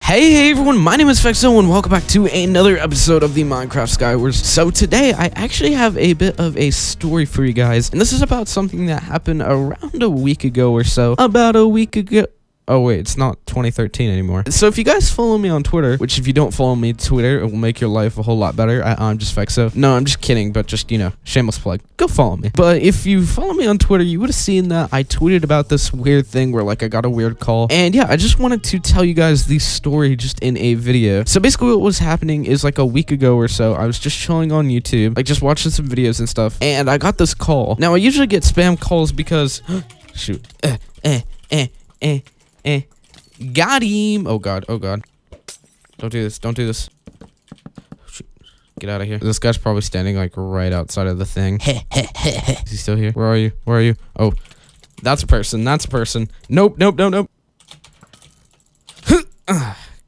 Hey everyone, my name is Fexo and welcome back to another episode of the Minecraft Skywars. So today I actually have a bit of a story for you guys, and this is about something that happened around a week ago or so. About a week ago. Oh wait, it's not 2013 anymore. So if you guys follow me on Twitter, which if you don't follow me on Twitter, it will make your life a whole lot better at ImJustFexo. No, I'm just kidding, but just, you know, shameless plug. Go follow me. But if you follow me on Twitter, you would have seen that I tweeted about this weird thing where like I got a weird call. And yeah, I just wanted to tell you guys the story just in a video. So basically what was happening is like a week ago or so, I was just chilling on YouTube, like just watching some videos and stuff, and I got this call. Now I usually get spam calls because shoot. Got him. Oh god, oh god. Don't do this, don't do this. Shoot. Get out of here. This guy's probably standing like right outside of the thing. Is he still here? Where are you? Where are you? Oh, that's a person, that's a person. Nope, nope, nope, nope.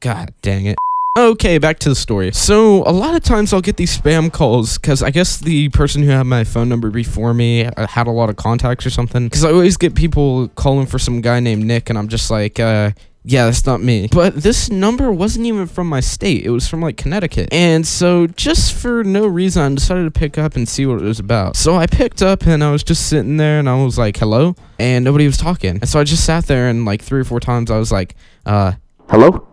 God dang it. Okay, back to the story. So, a lot of times I'll get these spam calls because I guess the person who had my phone number before me had a lot of contacts or something. Because I always get people calling for some guy named Nick, and I'm just like, yeah, that's not me. But this number wasn't even from my state. It was from like Connecticut. And so just for no reason, I decided to pick up and see what it was about. So I picked up and I was just sitting there and I was like, hello? And nobody was talking. And so I just sat there and like 3 or 4 times I was like, hello?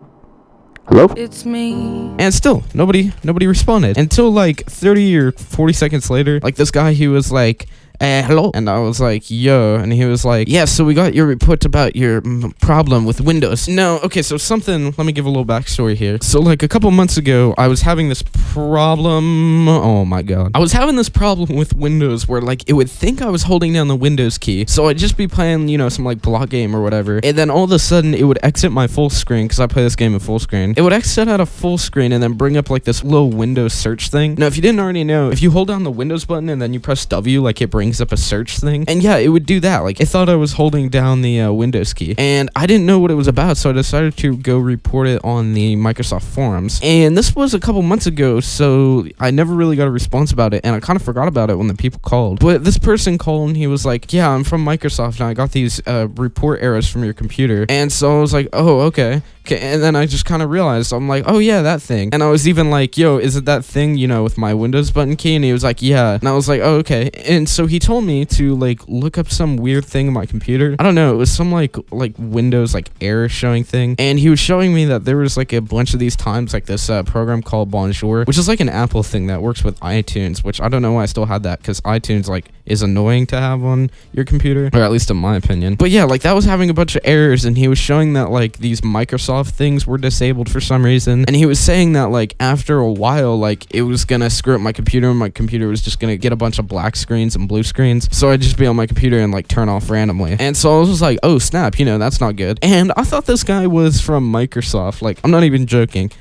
Hello? It's me. And still, nobody responded. Until like 30 or 40 seconds later, like this guy, he was like, hello? And I was like, yo. And he was like, yeah, so we got your report about your problem with Windows. No, okay, so something, let me give a little backstory here. So like a couple months ago, I was having this problem. Oh my god. I was having this problem with Windows where like it would think I was holding down the Windows key. So I'd just be playing, you know, some like block game or whatever. And then all of a sudden it would exit my full screen because I play this game in full screen. It would exit out of full screen and then bring up like this little Windows search thing. Now, if you didn't already know, if you hold down the Windows button and then you press W, like it brings up a search thing, and yeah, it would do that. Like it thought I was holding down the Windows key, and I didn't know what it was about, so I decided to go report it on the Microsoft forums. And this was a couple months ago, so I never really got a response about it, and I kind of forgot about it when the people called. But this person called and he was like, yeah, I'm from Microsoft and I got these report errors from your computer. And so I was like, oh, okay. And then I just kind of realized, I'm like, oh yeah, that thing. And I was even like, yo, is it that thing, you know, with my Windows button key? And he was like, yeah. And I was like, oh, okay. And so he told me to like look up some weird thing on my computer. I don't know, it was some like Windows like error showing thing. And he was showing me that there was like a bunch of these times like this program called Bonjour, which is like an Apple thing that works with iTunes, which I don't know why I still had that, because iTunes like is annoying to have on your computer, or at least in my opinion. But yeah, like that was having a bunch of errors, and he was showing that like these Microsoft things were disabled for some reason, and he was saying that like after a while like it was gonna screw up my computer, and my computer was just gonna get a bunch of black screens and blue screens, so I'd just be on my computer and like turn off randomly. And so I was just like, oh snap, you know, that's not good. And I thought this guy was from Microsoft, like I'm not even joking.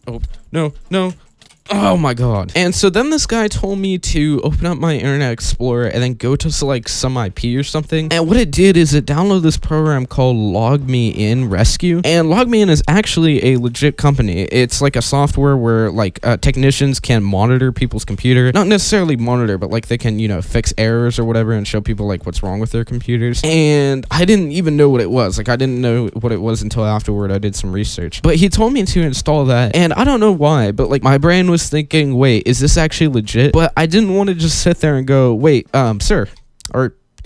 Oh no, oh my god. And so then this guy told me to open up my Internet Explorer and then go to like some IP or something. And what it did is it downloaded this program called LogMeIn Rescue. And LogMeIn is actually a legit company. It's like a software where like technicians can monitor people's computer. Not necessarily monitor, but like they can, you know, fix errors or whatever and show people like what's wrong with their computers. And I didn't even know what it was. Like I didn't know what it was until afterward I did some research. But he told me to install that, and I don't know why, but like my brain was thinking, wait, is this actually legit? But I didn't want to just sit there and go, wait, sir,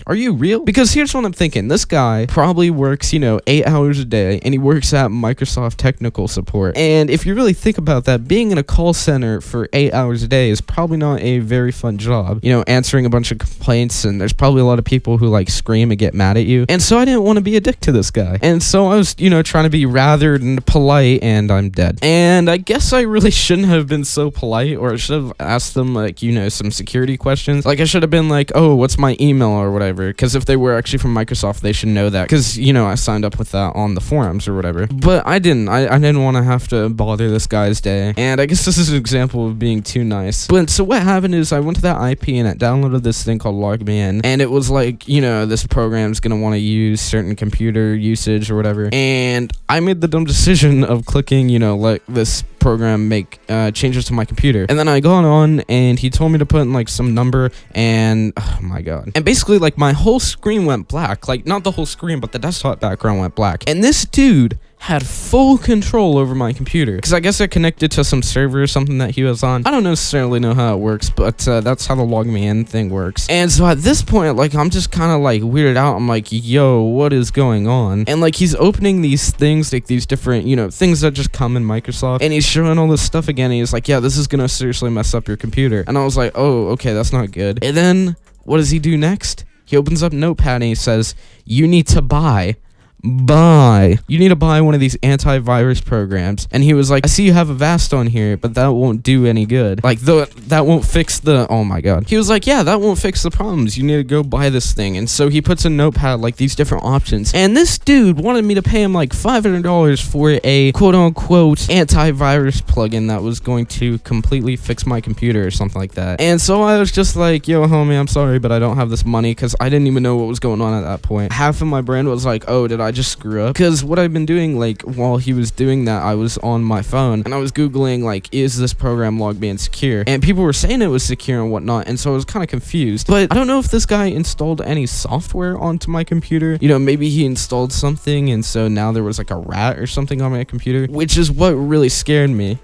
are you real? Because here's what I'm thinking. This guy probably works, you know, 8 hours a day, and he works at Microsoft technical support. And if you really think about that, being in a call center for 8 hours a day is probably not a very fun job. You know, answering a bunch of complaints, and there's probably a lot of people who like scream and get mad at you. And so I didn't want to be a dick to this guy. And so I was, you know, trying to be rather polite, and I'm dead. And I guess I really shouldn't have been so polite, or I should have asked them like, you know, some security questions. Like I should have been like, oh, what's my email or whatever. Because if they were actually from Microsoft, they should know that, because, you know, I signed up with that on the forums or whatever. But I didn't. I didn't want to have to bother this guy's day, and I guess this is an example of being too nice. But so what happened is I went to that IP and it downloaded this thing called LogMeIn, and it was like, you know, this program's gonna want to use certain computer usage or whatever, and I made the dumb decision of clicking, you know, like this program make changes to my computer. And then I got on and he told me to put in like some number, and oh my god. And basically like my whole screen went black. Like not the whole screen, but the desktop background went black. And this dude had full control over my computer. Because I guess I connected to some server or something that he was on. I don't necessarily know how it works, but that's how the log me in thing works. And so at this point, like, I'm just kind of like weirded out. I'm like, yo, what is going on? And like, he's opening these things, like these different, you know, things that just come in Microsoft. And he's showing all this stuff again. And he's like, yeah, this is going to seriously mess up your computer. And I was like, oh, okay, that's not good. And then what does he do next? He opens up Notepad and he says, you need to buy you need to buy one of these antivirus programs. And he was like, I see you have a Avast on here, but that won't do any good. Like, that won't fix the, oh my god. He was like, yeah, that won't fix the problems. You need to go buy this thing. And so he puts in Notepad like these different options. And this dude wanted me to pay him like $500 for a quote unquote antivirus plugin that was going to completely fix my computer or something like that. And so I was just like, yo, homie, I'm sorry, but I don't have this money, because I didn't even know what was going on at that point. Half of my brain was like, oh, did I just screw up? Because what I've been doing, like, while he was doing that, I was on my phone and I was googling, like, is this program log being secure? And people were saying it was secure and whatnot, and so I was kind of confused. But I don't know if this guy installed any software onto my computer. You know, maybe he installed something, and so now there was like a rat or something on my computer, which is what really scared me.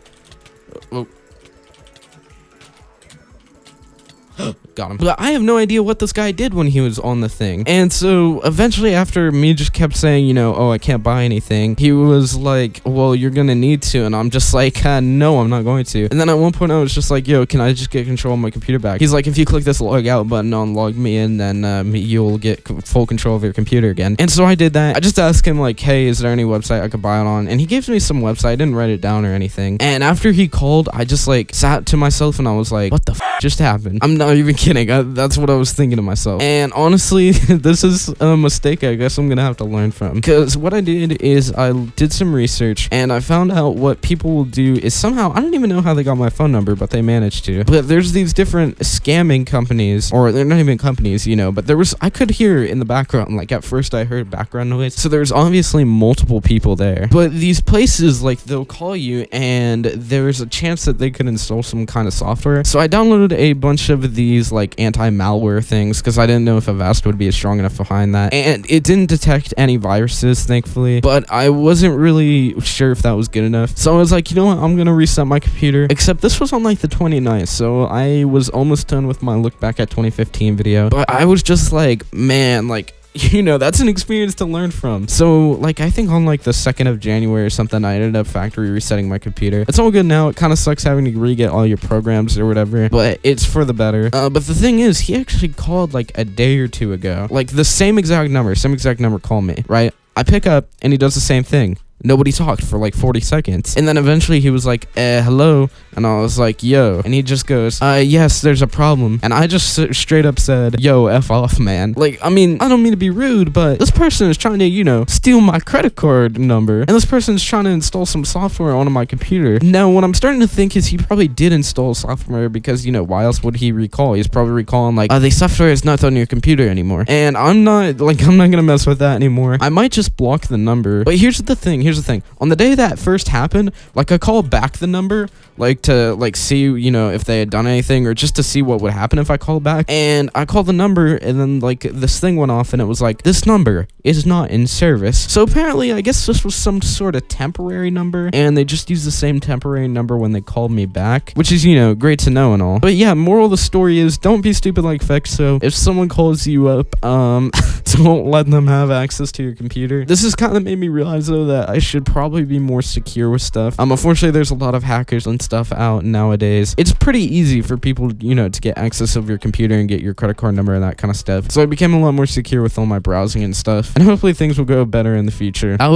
Oh. Got him. But I have no idea what this guy did when he was on the thing. And so eventually, after me just kept saying, you know, oh, I can't buy anything, he was like, well, you're gonna need to. And I'm just like, no, I'm not going to. And then at one point I was just like, yo, can I just get control of my computer back? He's like, if you click this log out button on log me in, then you'll get full control of your computer again. And so I did that. I just asked him, like, hey, is there any website I could buy it on? And he gives me some website. I didn't write it down or anything. And after he called, I just like sat to myself and I was like, what the just happened? I'm not even kidding. That's what I was thinking to myself. And honestly, this is a mistake I guess I'm gonna have to learn from. Because what I did is I did some research and I found out what people will do is somehow, I don't even know how they got my phone number, but they managed to. But there's these different scamming companies, or they're not even companies, you know, but I could hear in the background, like at first I heard background noise. So there's obviously multiple people there. But these places, like, they'll call you and there's a chance that they could install some kind of software. So I downloaded a bunch of these like anti-malware things because I didn't know if Avast would be strong enough behind that, and it didn't detect any viruses, thankfully, but I wasn't really sure if that was good enough. So I was like, you know what, I'm gonna reset my computer. Except this was on like the 29th, so I was almost done with my look back at 2015 video, but I was just like, man, like, you know, that's an experience to learn from. So, like, I think on, like, the 2nd of January or something, I ended up factory resetting my computer. It's all good now. It kind of sucks having to re-get all your programs or whatever, but it's for the better. But the thing is, he actually called, like, a day or two ago. Like, the same exact number called me, right? I pick up, and he does the same thing. Nobody talked for like 40 seconds. And then eventually he was like, hello. And I was like, yo. And he just goes, yes, there's a problem. And I just straight up said, yo, F off, man. Like, I mean, I don't mean to be rude, but this person is trying to, you know, steal my credit card number. And this person is trying to install some software onto my computer. Now, what I'm starting to think is he probably did install software because, you know, why else would he recall? He's probably recalling like, the software is not on your computer anymore. And I'm not gonna mess with that anymore. I might just block the number. But here's the thing. On the day that first happened, like, I called back the number, like, to, like, see, you know, if they had done anything, or just to see what would happen if I called back. And I called the number, and then, like, this thing went off, and it was like, this number is not in service. So apparently, I guess this was some sort of temporary number, and they just used the same temporary number when they called me back, which is, you know, great to know and all. But yeah, moral of the story is, don't be stupid like Fexo. If someone calls you up, don't let them have access to your computer. This has kind of made me realize, though, that I should probably be more secure with stuff. Unfortunately, there's a lot of hackers and stuff out nowadays. It's pretty easy for people, you know, to get access of your computer and get your credit card number and that kind of stuff. So I became a lot more secure with all my browsing and stuff. And hopefully things will go better in the future. I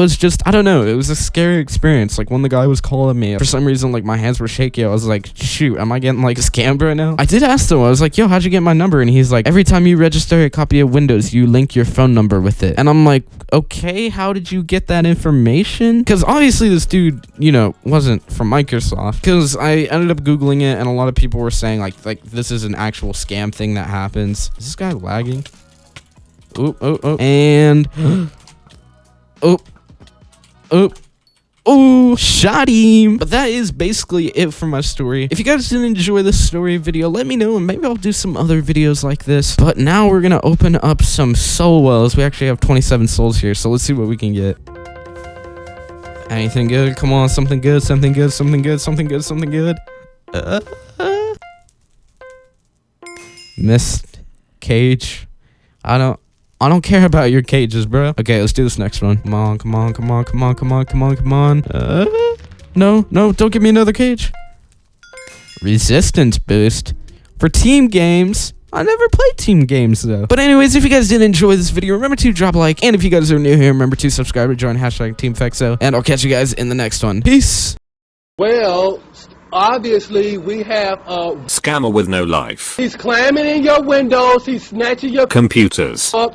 don't know, it was a scary experience. Like, when the guy was calling me, for some reason, like, my hands were shaky. I was like, shoot, am I getting, like, scammed right now? I did ask though. I was like, yo, how'd you get my number? And he's like, every time you register a copy of Windows, you link your phone number with it. And I'm like, okay, how did you get that information? Because obviously this dude, you know, wasn't from Microsoft. Because I ended up Googling it, and a lot of people were saying, like this is an actual scam thing that happens. Is this guy lagging? Oh. And... Oh, shot him. But that is basically it for my story. If you guys didn't enjoy this story video, let me know, and maybe I'll do some other videos like this. But now we're gonna open up some soul wells. We actually have 27 souls here, so let's see what we can get. Anything good? Come on, something good, something good, something good, something good, something good. Missed cage. I don't care about your cages, bro. Okay, let's do this next one. Come on, come on, come on, come on, come on, come on, come on. No, don't give me another cage. Resistance boost for team games. I never played team games though. But anyways, if you guys did enjoy this video, remember to drop a like. And if you guys are new here, remember to subscribe or join hashtag ImJustFexo. And I'll catch you guys in the next one. Peace. Well, obviously we have a scammer with no life. He's climbing in your windows. He's snatching your computers. up.